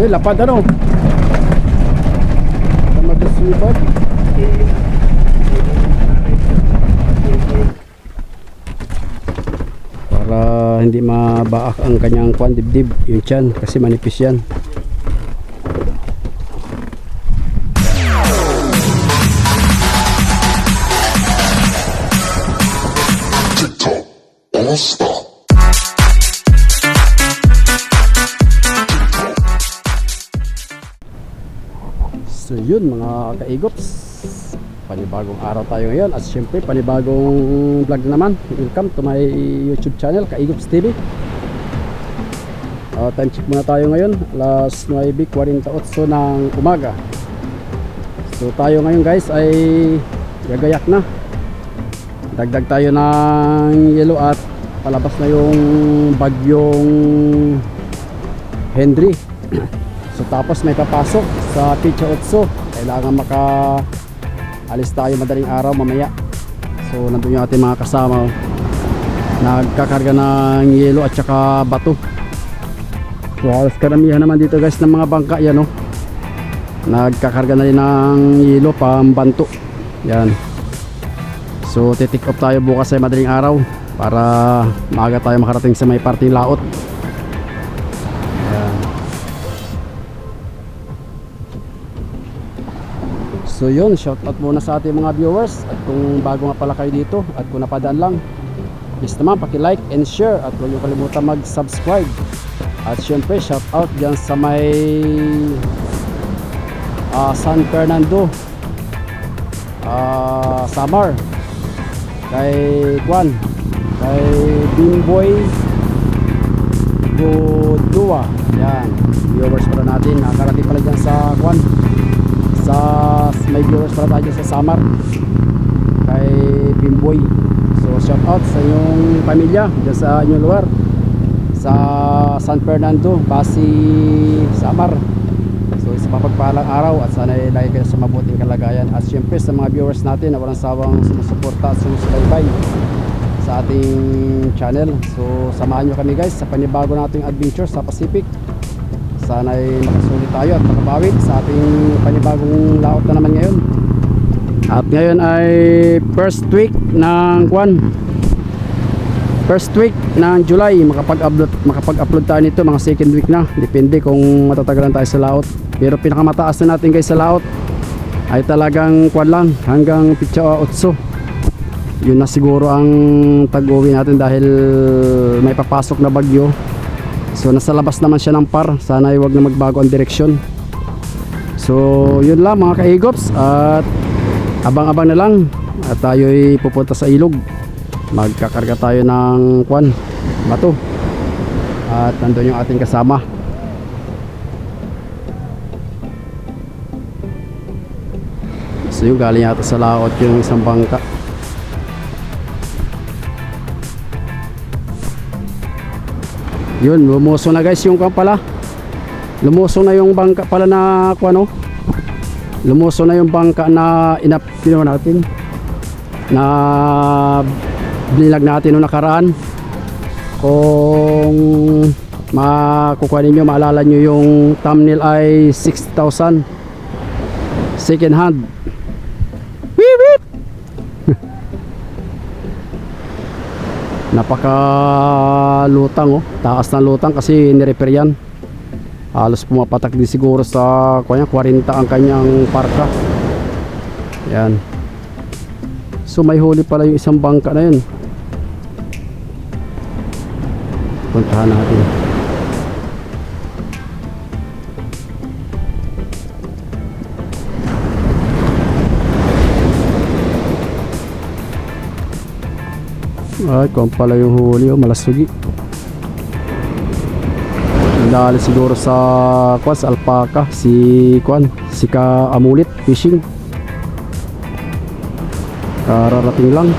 Uy, lapad ano? Magasipad. Para hindi mabaak ang kanyang kwan dibdib, yung tiyan, kasi manipis yan. So yun mga kaigops, panibagong araw tayo ngayon at syempre panibagong vlog na naman. Welcome to my YouTube channel, Kaigops TV. Time check muna tayo ngayon, alas 9:48 ng umaga. So tayo ngayon guys ay gagayak na. Dagdag tayo ng yelo at palabas na yung bagyong Henry. So tapos may papasok sa Picha Otso. Kailangan alis tayo madaling araw mamaya. So nandun yung ating mga kasama, nagkakarga ng yelo at saka bato. So halos karamihan naman dito guys ng mga bangka yan, no? Nagkakarga na rin ng yelo pambanto. Yan. So titik off tayo bukas ay madaling araw para maaga tayo makarating sa may parting laot. So yun, shout out muna sa ating mga viewers. At kung bago nga pala kayo dito at kung napadaan lang, please naman paki-like and share at huwag niyo kalimutan mag-subscribe. At syempre shout out dyan sa may San Fernando, Samar, kay Juan, kay Bimboy Godua. Yan, viewers pala natin, nakarating pala dyan sa Juan. May viewers pala tayo sa Samar, kay Bimboy. So shout out sa inyong pamilya dyan sa inyong lugar sa San Fernando, Basi, Samar. So isa mapagpalang araw at sana lagi kayo sa mabuting kalagayan. At syempre sa mga viewers natin na walang sawang sumusuporta at sumusubaybay sa ating channel. So samahan nyo kami guys sa panibago nating adventure sa Pacific. Sana ay makasulit tayo at makabawi sa ating panibagong laot na naman ngayon. At ngayon ay first week ng July. Makapag-upload tayo nito mga second week na, depende kung matatagalan tayo sa laot. Pero pinakamataas na natin guys sa laot ay talagang lang hanggang Picha Otso. Yun na siguro ang tag-uwi natin dahil may papasok na bagyo. So nasa labas naman siya ng par. Sana ay wag na magbago ang direksyon. So yun lang mga kaigops, at abang-abang na lang at tayo ay pupunta sa ilog. Magkakarga tayo ng bato. At nandun yung ating kasama. So yung galing yata sa laot yung isang bangka. Yun, lumuso na guys yung pala. Lumuso na yung bangka pala na lumuso na yung bangka na ginawa natin, na binilag natin noong nakaraan. Kung makukuha ninyo, maalala nyo yung thumbnail ay 6,000 second hand. Wee wee. Napaka lutang, taas ng lutang kasi nirepair yan. Halos pumapatak din siguro sa 40 ang kanyang parka. Yan. So may huli pala yung isang bangka na yun. Puntahan natin. Ay, kung pala yung huli, malasugi. Dali siguro sa sa alpaka, si Ka Amulit Fishing. Kararating lang.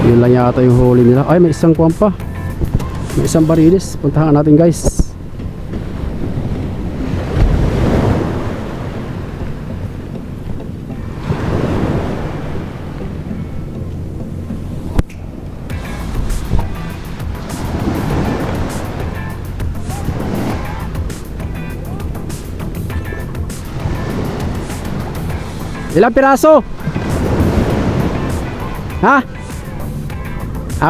Yun lang yata yung huli nila. Ay, may isang pa. May isang barilis. Puntahan natin guys. Ilang piraso? Ha? 4?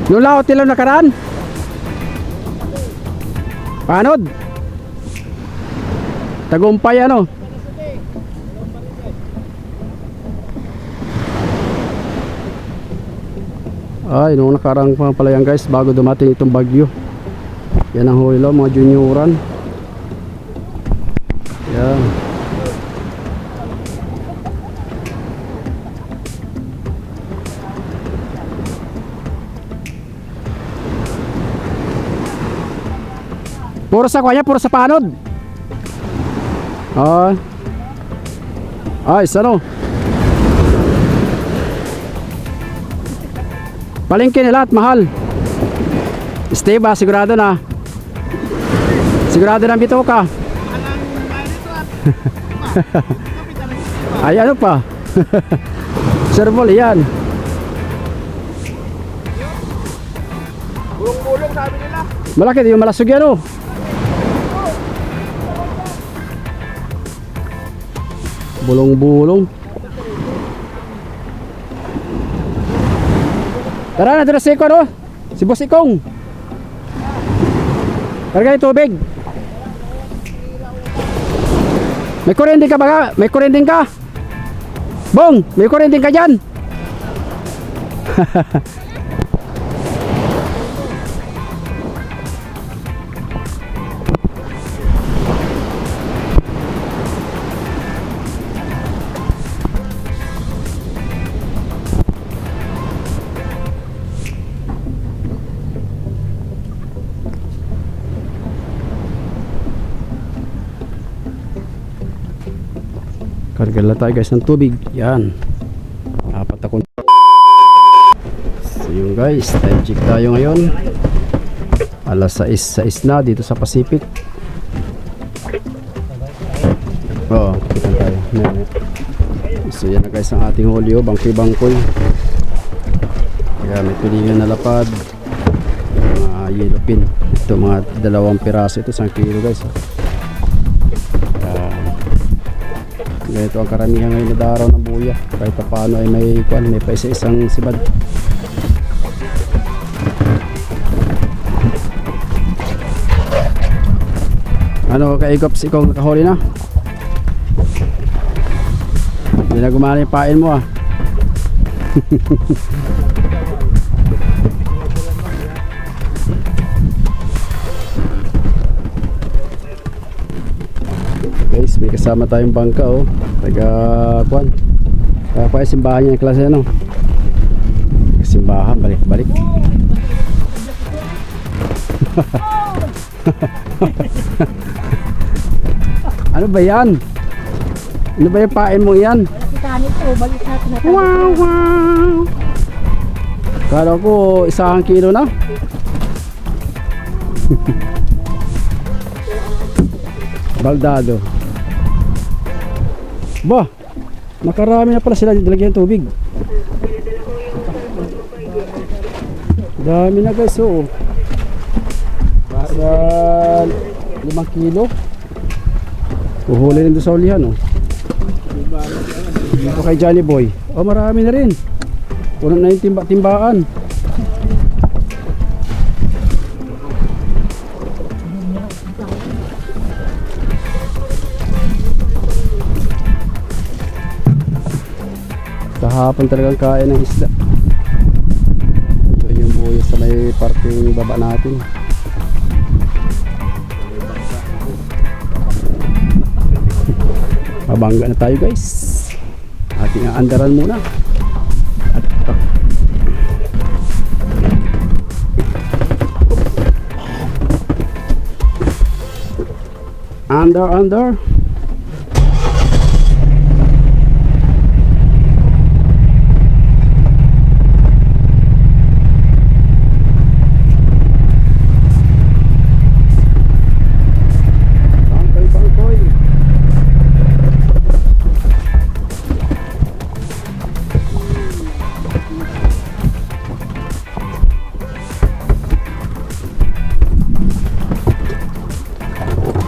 Nung laot nila nakaraan? Panod? Tagumpay ano? Ay, nung nakarang pa pala yan guys, bago dumating itong bagyo. Yan ang huli lang, mga junioran. Yan. Puro sa kanya, puro sa panod. Ay, ano? Palengke na lahat, mahal. Stay ba? Sigurado na. Sigurado na bito ka. Ay, ano pa? Serbol, yan. Bulong-bulong sabi nila. Malaki din yung malasog yan, oh. Bulong-bulong. Tara na, dito si Ikon, oh. Si Boss Ikong. Karga yung tubig. May kurending ka ba? May kurending ka? Bong, may kurending ka dyan? Karga lang tayo guys ng tubig. Yan. 4 akong. So yun guys, time check tayo ngayon. Alas 6 na dito sa Pacific. Oo, kita tayo. So yan na guys ang ating huli, oh. Bangkoy-bangkoy. Kaya may tulingan na lapad. Mga yellow pin. Ito mga 2 piraso. Ito 1 kilo guys, oh. Ganito ang karamihan ngayon na daraw ng buya. Kahit pa paano ay may pa isa-isang sibad. Ano kaikops, ikaw nakahuli na? Hindi na gumana yung pain mo, ah. Guys, may kasama tayong bangka, oh. Taga-kuan. Kaya simbahan niya yung klase, ano. Simbahan, balik-balik. Ano ba yan? Ano ba yung pain mo yan? Wow, wow. Kala ko 1 kilo na. Baldado. Ba, nakarami na pala sila nilagyan ng tubig. Dami na guys, oo. Sa 5 kilo. Uhuli rin doon sa ulihan, oh. Dito kay Johnny Boy. Oh, marami na rin. Puno na yung timbaan. Kahapon talagang kain ng isda. Ito yung buhay sa may parting baba natin. Mabangga na tayo guys. Ating aandaran muna. Under.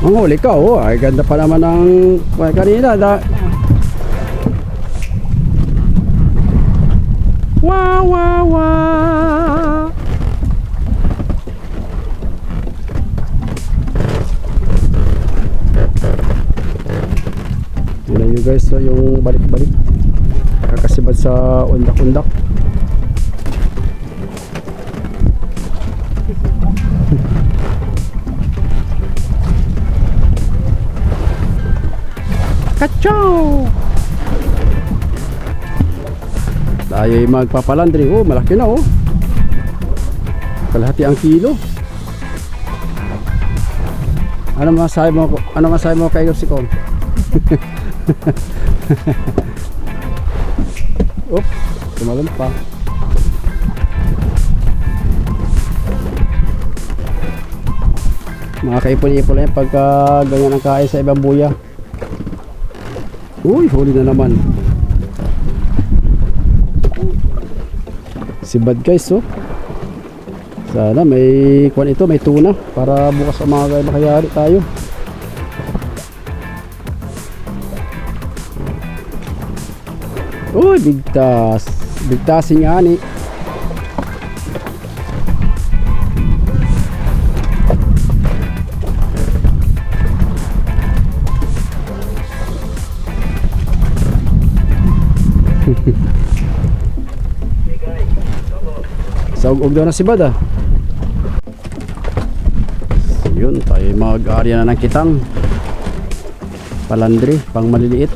Manghuli ka, oh. Ay, ganda pa naman ng kanina. Wow, wow, wow. Tignan nyo guys, so yung balik-balik. Kakasibad sa undak-undak. Kachow! Tayo ay magpapalandri. Oh, malaki na oh. Kalahati ang kilo. Ano masabi mo kay Yorsikong? Oop, tumalon pa. Mga kaipon-ipon yan pagka ganyan ang kain sa ibang buya. Uy, huli na naman. Sibad guys, oh. Sana may kuwan ito, may tuna para bukas ang mga makayari tayo. Uy, bigtas. Bigtasin nga ni. Saugog daw na si Bad ah. So, yun, tayo mag-aarya na ng kitang palandri, pang maliliit.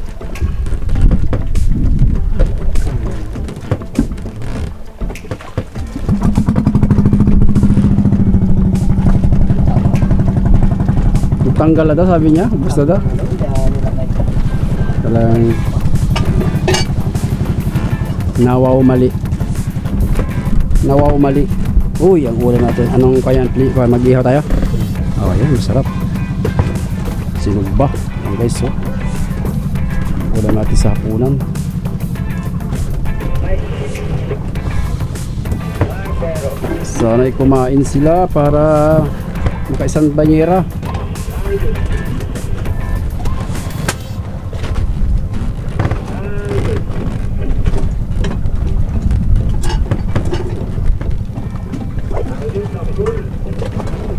Tanggal na daw sabi niya, basta daw. Talang nawaw mali. Nawaw mali. Uy, ang ulam natin. Anong kaya mag-ihaw tayo? Oh, yan, masarap. Sinugba. Yan guys, oh. Ulam natin sa hapunan. Sana'y kumain sila para makaisang banyera.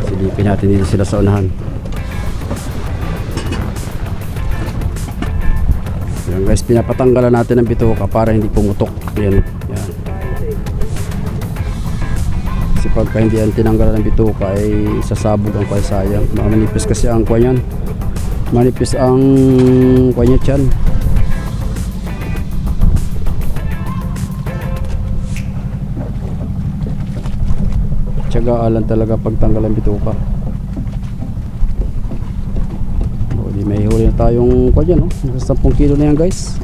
Silipin natin dito sila sa unahan. Yan guys, pinapatanggalan natin ang bituka para hindi pumutok. Yan, yan. Kasi pagka hindi yan tinanggalan ng bituka ay sasabog ang kway, sayang. Manipis kasi ang kway yan. Manipis ang kway niya tiyan. Tiyagaalan talaga pagtanggal ang bituka. O, di may huli na tayong kway yan, oh. Nasa 10 kilo na yan guys.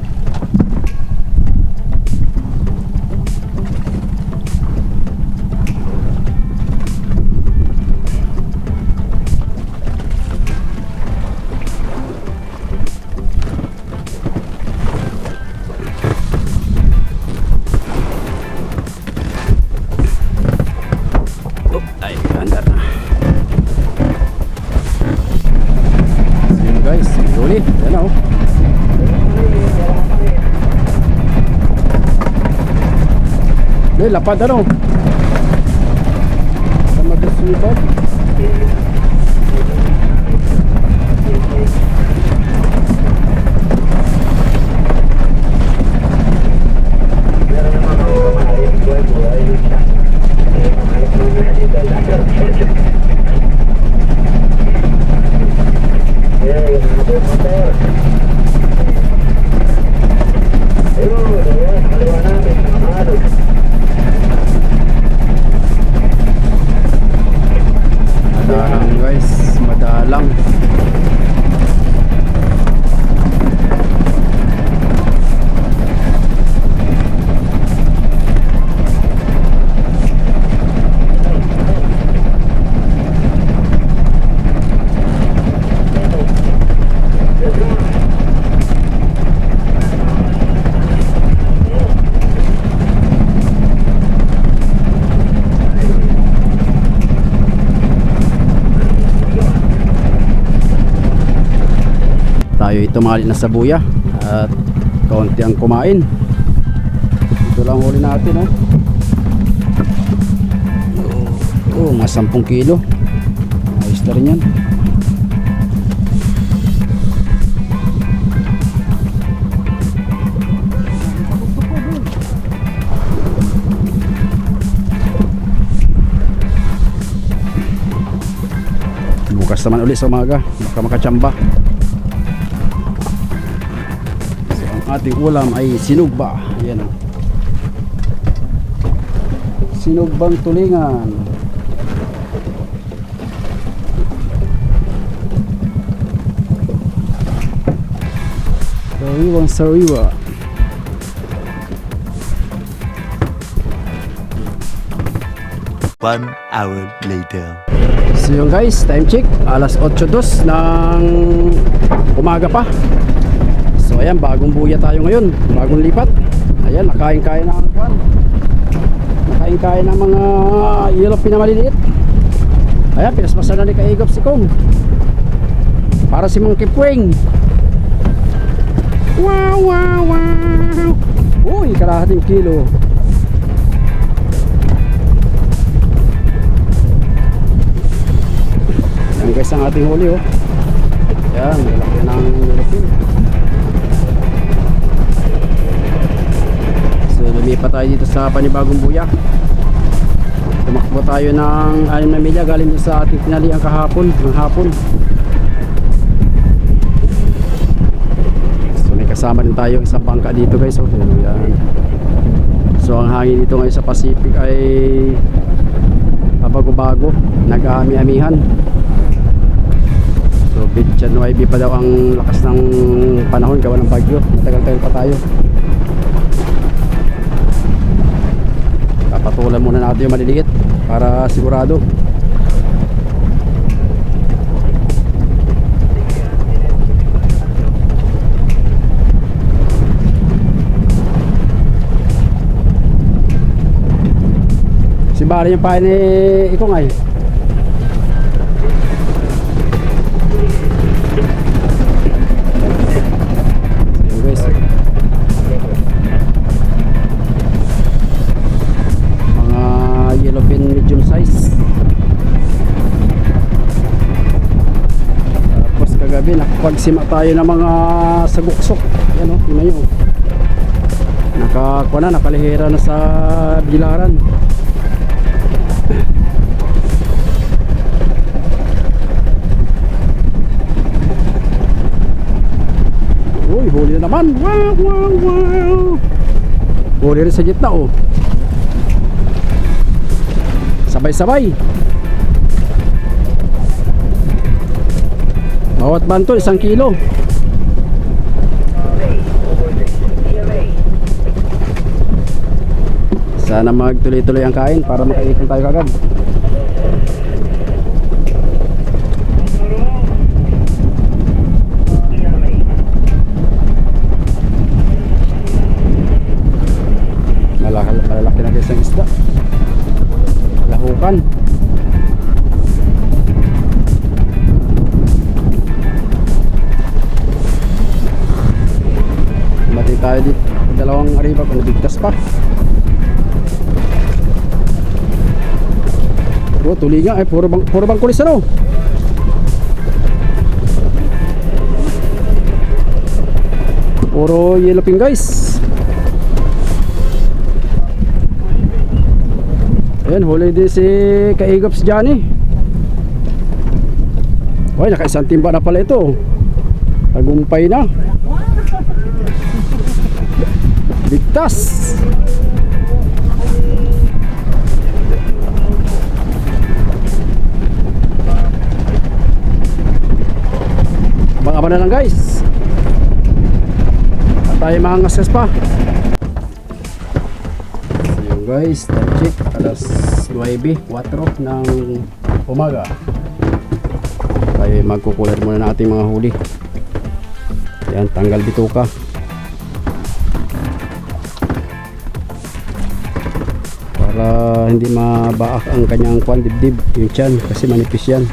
Lapad ano? Sama desibad. tayo tumali na sa buya at kaunti ang kumain. Ito lang huli natin, mga 10 kilo. Ayos na rin yan. Bukas naman ulit sa umaga, baka makachamba. So, ang ating ulam ay sinugba. Ayan, sinugbang tulingan. Sariwang sariwa. One hour later. So yun guys, time check, alas 8:02 ng umaga pa. So ayan, bagong buya tayo ngayon, bagong lipat. Ayan, nakain-kain na ang kwan. Nakain-kain ng mga yellowfin na maliliit. Ayan, pinaspasan na ni Kaigop si Kong. Para si Mang Kipweng. Wow, wow, wow. Uy, kalahating kilo. Yan guys ang ating huli, Yan, malaki ng yellowfin. So lumipat tayo dito sa panibagong buya. Tumakbo tayo ng 6 na milya galing sa ating pinalian kahapon, ng hapon. So may kasama din tayo isang bangka dito guys, yan. So ang hangin dito ngayon sa Pacific ay bago-bago, nag-aami-amihan. So January pa daw ang lakas ng panahon gawa ng bagyo. Matagal-tagal pa tayo. Papatulan muna natin yung maliliit para sigurado. Si Bari yung pain ni ikaw nga yellowfin medium size. Tapos kagabi nakapagsima tayo ng mga saguksok. Yan tingnan nyo. Nakalihira na sa bilaran. Uy, huli na naman. Wow, wow, wow. Huli rin sa gitna sabay-sabay. Bawat bantol 1 kilo. Sana magtuloy-tuloy ang kain para makaikon tayo kagad. Malalaki na guys ang isda. Lahukan. Mati tayo dito. Dalawang ariba kung nabigtas pa. Tulingan ay puro bang kulis puro yellowfin guys. Ayan, huli din si Kaigop si Johnny. Uy, naka-1 timba na pala ito. Tagumpay na. Bigtas. Abang-abang na lang guys. At tayo mangaskas pa. Guys, time check alas 9:04 ng umaga. Tayo magkukulat muna ng ating mga huli. Yan, tanggal bituka. Para hindi mabaak ang kanyang dibdib, yung tiyan, kasi manipis yan.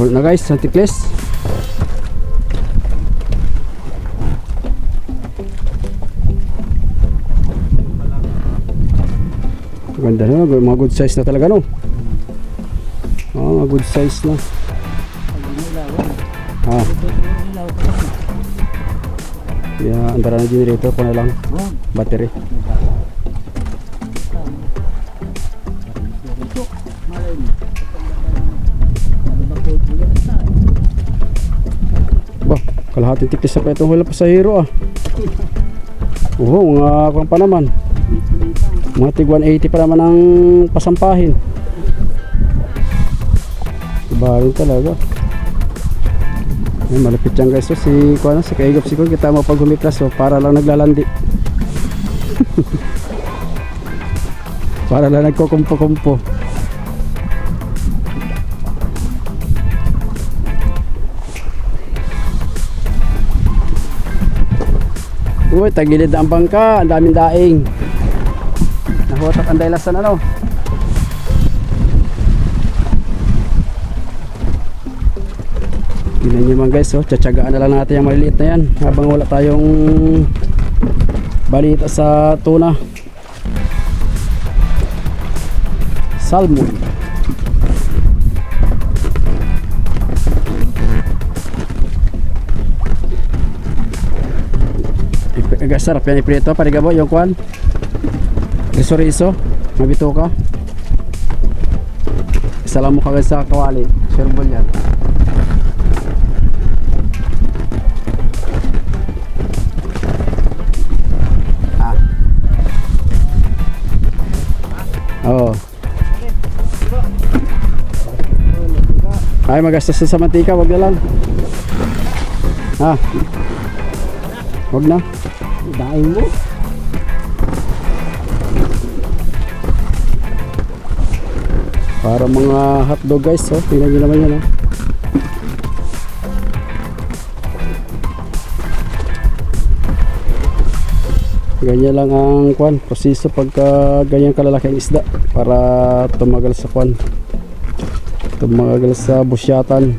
Puno na guys, antikles. Ganda na, mga good size na talaga no. Mga good size na. Ya, antara na generator ko na lang. Battery. Bah, kalahating tikis sa petong hula pasahero ah. Oo, mga kung pa naman. Mga tig 180 pa naman ang pasampahin. Ibarin talaga. Ay, malapit yan guys. So, si Kaigop si Kuan kita mo pag humiplas so, para lang naglalandi. Para lang nagkukumpo-kumpo. Uy, tagilid na ang bangka. Ang daming daing. Nahutak ang dailasan ano. Tignan nyo man guys, oh, tsatsagaan na lang natin yung maliliit na yan habang wala tayong balita sa tuna. Salmon. Sarap yan iprito, parigabo yung kwan. Riso-riso, mabito ka. Isa lang mo kagad sa kawali. Sherbol yan. Oo. Ay, magastos sa mantika, wag na lang. Wag na. Daing mo. Para mga hotdog guys, oh. Tingnan nyo naman yan, oh. Ganyan lang ang kwan, proseso pagka ganyan kalalaki ang isda para tumagal sa kwan, tumagal sa busyatan.